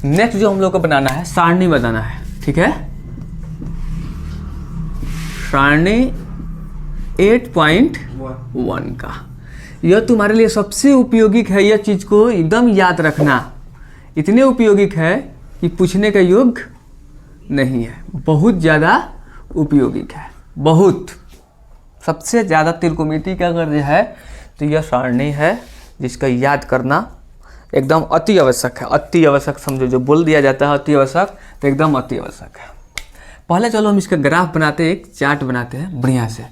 Next जो हम लोग को बनाना है, सारणी बनाना है, ठीक है। सारणी 8.1 का, यह तुम्हारे लिए सबसे उपयोगी है। यह चीज़ को एकदम याद रखना, इतने उपयोगी है कि पूछने का योग्य नहीं है, बहुत ज़्यादा उपयोगी है, बहुत सबसे ज़्यादा त्रिकोणमिति का अगर जो है तो यह सारणी है जिसका याद करना एकदम अति आवश्यक है। अति आवश्यक समझो, जो बोल दिया जाता है अति आवश्यक, तो एकदम अति आवश्यक है। पहले चलो हम इसका ग्राफ बनाते हैं, एक चार्ट बनाते हैं बढ़िया से,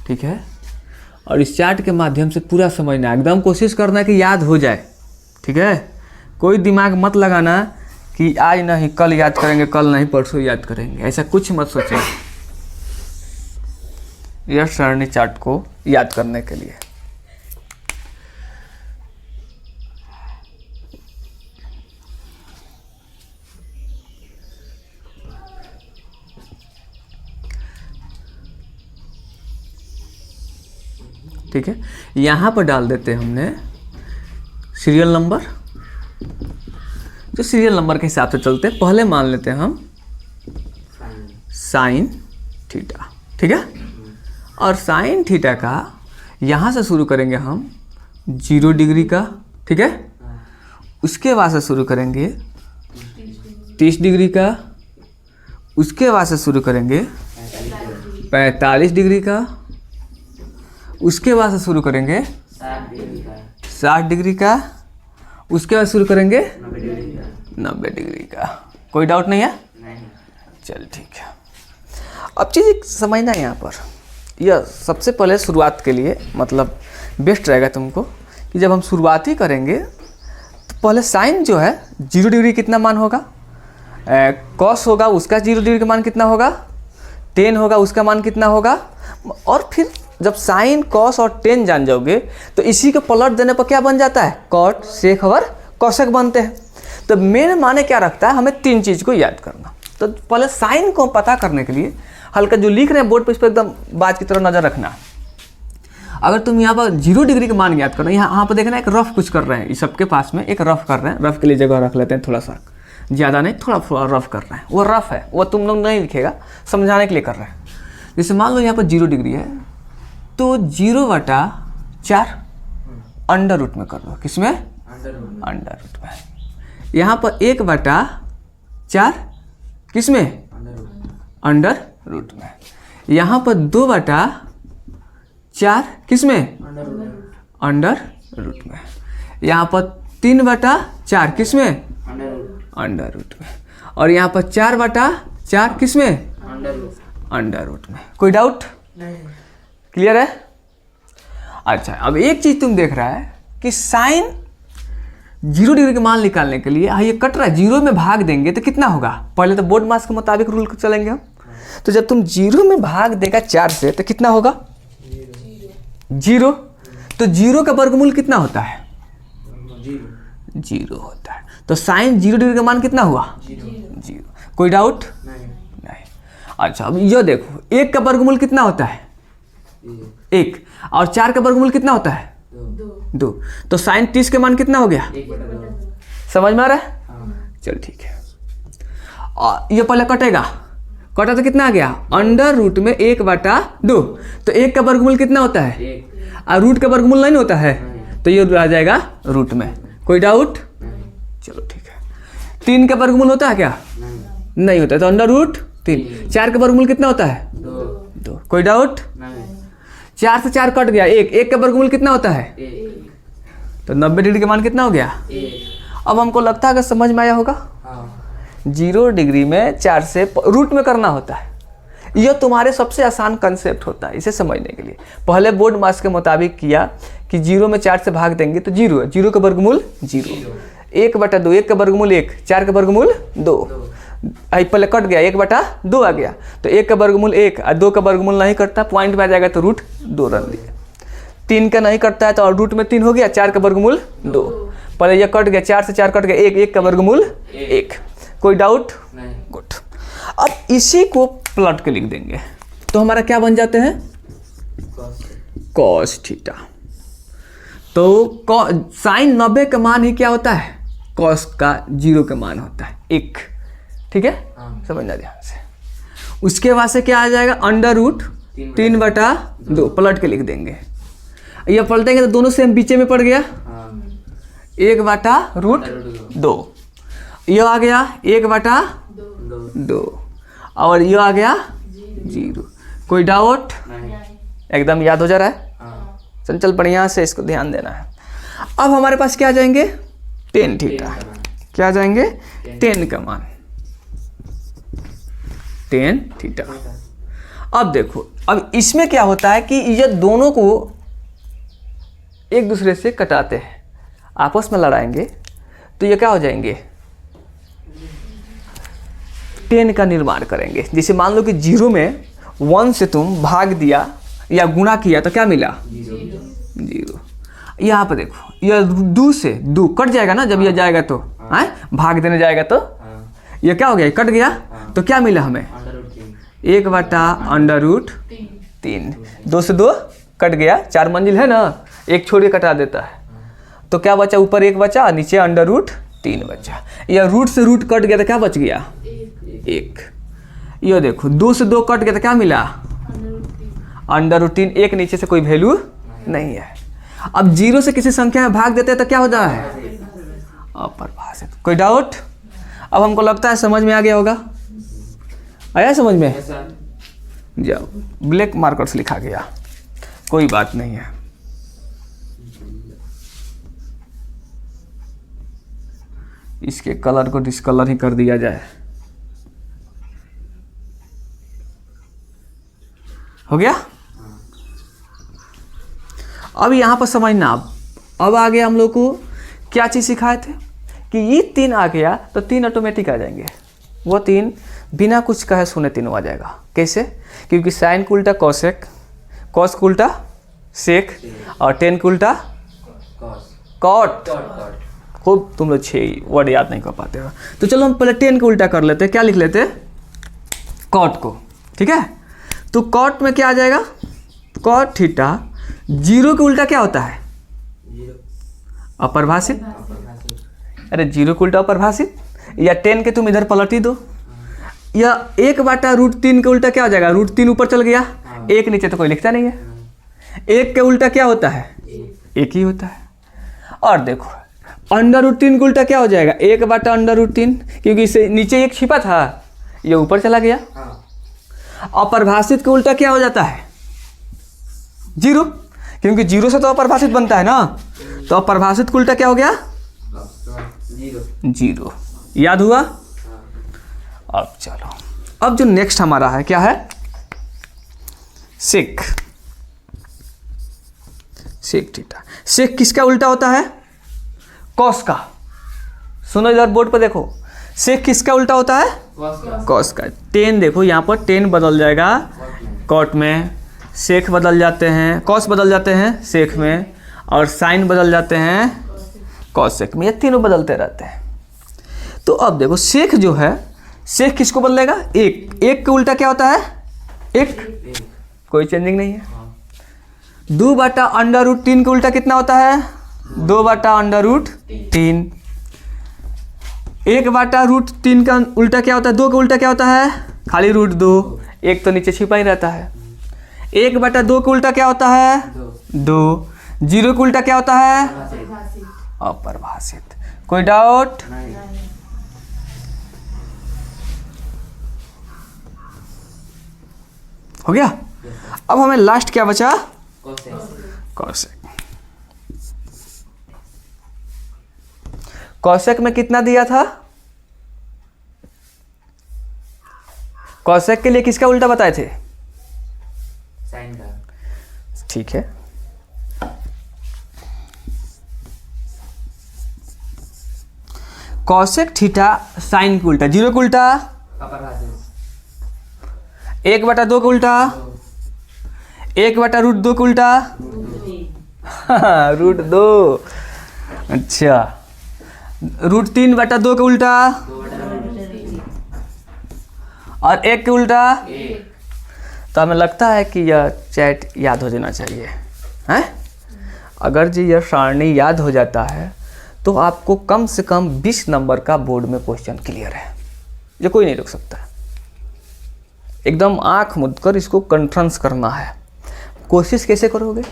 ठीक है। और इस चार्ट के माध्यम से पूरा समझना, एकदम कोशिश करना कि याद हो जाए, ठीक है। कोई दिमाग मत लगाना कि आज नहीं कल याद करेंगे, कल नहीं परसों याद करेंगे, ऐसा कुछ मत सोचें। यह सारणी चार्ट को याद करने के लिए ठीक है। यहाँ पर डाल देते हैं हमने सीरियल नंबर, जो सीरियल नंबर के हिसाब से चलते हैं। पहले मान लेते हैं हम साइन थीटा, ठीक है। और साइन थीटा का यहाँ से शुरू करेंगे हम 0 डिग्री का, ठीक है। उसके बाद से शुरू करेंगे 30 डिग्री का, उसके बाद से शुरू करेंगे 45 डिग्री का, उसके बाद से शुरू करेंगे 60 डिग्री का, उसके बाद शुरू करेंगे 90 डिग्री का। कोई डाउट नहीं है? चल ठीक है। अब चीज़ समझना यहाँ पर, यह सबसे पहले शुरुआत के लिए मतलब बेस्ट रहेगा तुमको कि जब हम शुरुआत ही करेंगे तो पहले साइन जो है 0 डिग्री कितना मान होगा, कॉस होगा उसका 0 डिग्री का मान कितना होगा, टेन होगा उसका मान कितना होगा। और फिर जब साइन कॉस और टेन जान जाओगे तो इसी को पलट देने पर क्या बन जाता है, कॉट सेक और कॉसेक बनते हैं। तो मेन माने क्या रखता है, हमें 3 चीज़ को याद करना। तो पहले साइन को पता करने के लिए हल्का जो लिख रहे हैं बोर्ड पर, इस पर एकदम बात की तरह नज़र रखना। अगर तुम यहाँ पर 0 डिग्री का मान याद करना, यहाँ पर देखना एक रफ कुछ कर रहे हैं, इस सबके पास में एक रफ कर रहे हैं। रफ के लिए जगह रख लेते हैं थोड़ा सा, ज़्यादा नहीं, थोड़ा रफ कर रहे हैं। वो रफ है, वो तुम लोग नहीं लिखेगा, समझाने के लिए कर रहे हैं। जैसे मान लो यहाँ पर 0 डिग्री है तो 0/4 अंडर रूट में कर दो, किसमें, अंडर रूट में। यहाँ पर 1/4 किसमें, अंडर रूट में। यहाँ पर 2/4 किसमें, अंडर रूट में। यहाँ पर 3/4 किसमें, अंडर रूट में। और यहाँ पर 4/4 किसमें, अंडर रूट में। कोई डाउट नहीं, क्लियर है? अच्छा, अब एक चीज तुम देख रहा है कि साइन 0 डिग्री का मान निकालने के लिए ये कट रहा है, 0 में भाग देंगे तो कितना होगा। पहले तो बोर्ड मास के मुताबिक रूल चलेंगे हम। तो जब तुम 0 में भाग देगा 4 से तो कितना होगा, 0। तो 0 का वर्गमूल कितना होता है, 0 होता है। तो साइन 0 डिग्री का मान कितना हुआ, 0। कोई डाउट नहीं। अच्छा, अब ये देखो 1 का वर्गमूल कितना होता है, 1। और 4 का वर्गमूल कितना होता है, 2। तो साइन 30 के मान कितना हो गया, 1/2। समझ में आ रहा है? चल ठीक है। और ये पहले कटेगा, कटा तो कितना आ गया, अंडर रूट में 1/2। तो 1 का वर्गमूल कितना होता है, और रूट का वर्गमूल नहीं होता है, तो ये आ जाएगा रूट में। कोई डाउट? चलो ठीक है। 3 का वर्गमूल होता है क्या, नहीं होता है, तो अंडर रूट 3। 4 का वर्गमूल कितना होता है, 2। कोई डाउट? 4 से 4 कट गया, 1। 1 का वर्गमूल कितना होता है, तो 90 डिग्री का मान कितना हो गया। अब हमको लगता है कि समझ में आया होगा। 0 डिग्री में 4 से रूट में करना होता है। यह तुम्हारे सबसे आसान कंसेप्ट होता है इसे समझने के लिए। पहले बोर्ड मास के मुताबिक किया कि 0 में 4 से भाग देंगे तो 0 है, 0 का वर्गमूल 0। 1/2, 1 का वर्गमूल 1, 4 का वर्गमूल 2। पहले कट गया, 1/2 आ गया, तो 1 का वर्गमूल 1 और 2 का वर्गमूल नहीं करता, पॉइंट में आ जाएगा तो रूट 2 रख दिया। 3 का नहीं करता है तो और रूट में 3 हो गया, 4 का वर्गमूल 2। पहले ये कट गया, 4 से 4 कट गया, 1 का वर्गमूल 1। कोई डाउट नहीं? गुड। अब इसी को प्लॉट के लिख देंगे तो हमारा क्या बन जाते हैं, कॉस थीटा। तो साइन 90 का मान ही क्या होता है, कॉस का 0 का मान होता है 1, ठीक है, समझना ध्यान से। उसके बाद से क्या आ जाएगा, अंडर रूट 3/2 पलट के लिख देंगे। ये पलटेंगे तो दोनों सेम बीचे में पड़ गया, 1/√2। ये आ गया 1/2 और ये आ गया 0। कोई डाउट? एकदम याद हो जा रहा है? चल बढ़िया से इसको ध्यान देना है। अब हमारे पास क्या आ जाएंगे, tan थीटा। क्या आ जाएंगे, tan का मान, tan थीटा। अब देखो, अब इसमें क्या होता है कि ये दोनों को एक दूसरे से कटाते हैं, आपस में लड़ाएंगे तो ये क्या हो जाएंगे, tan का निर्माण करेंगे। जैसे मान लो कि 0 में 1 से तुम भाग दिया या गुणा किया तो क्या मिला, 0। यहाँ पर देखो, यह 2 से 2 कट जाएगा ना, जब यह जाएगा तो भाग देने जाएगा तो यह क्या हो गया, कट गया तो क्या मिला हमें, 1/√3। 2 से 2 कट गया, 4 मंजिल है ना, एक छोड़ के कटा देता है तो क्या बचा, ऊपर 1 बचा, नीचे √3 बचा। या रूट से रूट कट गया तो क्या बच गया, 1। ये देखो 2 से 2 कट गया तो क्या मिला, √3। 1 नीचे से कोई वैल्यू नहीं है। अब 0 से किसी संख्या में भाग देते हैं तो क्या होता है, अपरिभाषित। कोई डाउट? अब हमको लगता है समझ में आ गया होगा, आया समझ में? जाओ, ब्लैक मार्कर से लिखा गया, कोई बात नहीं है। इसके कलर को डिस्कलर ही कर दिया जाए। हो गया? अब यहाँ पर समझना, अब आ गया हम लोग को क्या चीज़ सिखाए थे कि ये 3 आ गया तो 3 ऑटोमेटिक आ जाएंगे। वो 3 बिना कुछ कहे सुने तीनों आ जाएगा। कैसे? क्योंकि साइन को उल्टा कॉसेक, कॉस को उल्टा सेक और tan को उल्टा कॉट। खूब तुम लोग 6 वर्ड याद नहीं कर पाते हो, तो चलो हम पहले tan को उल्टा कर लेते हैं। क्या लिख लेते हैं, कॉट को, ठीक है। तो कॉट में क्या आ जाएगा, कॉट थीटा। 0 के उल्टा क्या होता है, अपरिभाषित। अरे 0 के उल्टा अपरिभाषित, या tan के तुम इधर पलट ही दो। या 1/√3 के उल्टा क्या हो जाएगा, √3 ऊपर चल गया, 1 नीचे तो कोई लिखता नहीं है। 1 के उल्टा क्या होता है, 1 ही होता है। और देखो √3 के उल्टा क्या हो जाएगा, 1/√3, क्योंकि इसे नीचे 1 छिपा था, ये ऊपर चला गया। अपरिभाषित के उल्टा क्या हो जाता है, 0, क्योंकि 0 से तो अपरिभाषित बनता है ना, तो अपरिभाषित के उल्टा क्या हो गया, 0। याद हुआ? अब चलो, अब जो नेक्स्ट हमारा है क्या है, सेक। Sec theta. सेक किसका उल्टा होता है, कॉस का। सुनो इधर बोर्ड पर देखो, सेक किसका उल्टा होता है, कॉस का। tan देखो यहाँ पर tan बदल जाएगा कॉट में, सेक बदल जाते हैं, कॉस बदल जाते हैं सेक में, और साइन बदल जाते हैं कॉसेक में। ये तीनों बदलते रहते हैं। तो अब देखो सेक जो है, सेक किसको बदलेगा, 1। 1 के उल्टा क्या होता है, 1, कोई चेंजिंग नहीं है। 2/√3 के उल्टा कितना होता है, 2/√3। 1/√3 का उल्टा क्या होता है, 2 का उल्टा क्या होता है, खाली √2। 1 तो नीचे छिपा ही रहता है। 1/2 का उल्टा क्या होता है, 2। 0 का उल्टा क्या होता है, अपरिभाषित। कोई डाउट? हो गया? अब हमें लास्ट क्या बचा, कॉसेक। कॉसेक में कितना दिया था, कॉसेक के लिए किसका उल्टा बताए थे, साइन का। ठीक है। कॉसेक थीटा साइन का उल्टा, 0 का उल्टा, अपरिभाषित। 1/2 का उल्टा, 1/√2 का उल्टा, √2। अच्छा, √3/2 का उल्टा, और 1 के उल्टा। तो हमें लगता है कि यह चैट याद हो जाना चाहिए, हैं? अगर जी यह सारणी याद हो जाता है तो आपको कम से कम 20 नंबर का बोर्ड में क्वेश्चन क्लियर है, ये कोई नहीं रोक सकता। एकदम आंख मूंद कर इसको कॉन्फ्रेंस करना है। कोशिश कैसे करोगे?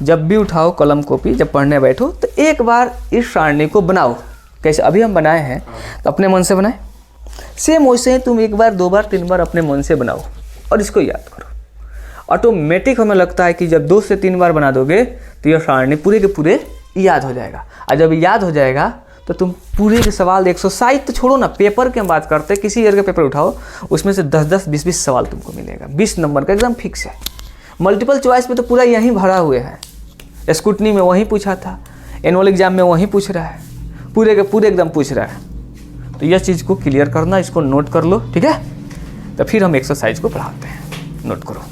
जब भी उठाओ कलम कॉपी, जब पढ़ने बैठो तो एक बार इस सारणी को बनाओ। कैसे अभी हम बनाए हैं तो अपने मन से बनाए, सेम वैसे ही तुम एक बार, दो बार, तीन बार अपने मन से बनाओ और इसको याद करो। ऑटोमेटिक हमें लगता है कि जब 2 से 3 बार बना दोगे तो यह सारणी पूरे के पूरे याद हो जाएगा। और जब याद हो जाएगा तो तुम पूरे के सवाल 160 तो छोड़ो ना, पेपर की हम बात करते हैं, किसी ईयर का पेपर उठाओ, उसमें से 10-10, 20-20 सवाल तुमको मिलेगा। 20 नंबर का एकदम फिक्स है। मल्टीपल चॉइस में तो पूरा यहीं भरा हुए है। स्कूटनी में वहीं पूछा था, एनुअल एग्जाम में वहीं पूछ रहा है, पूरे के पूरे एकदम पूछ रहा है। तो यह चीज़ को क्लियर करना, इसको नोट कर लो, ठीक है। तो फिर हम एक्सरसाइज को पढ़ाते हैं, नोट करो।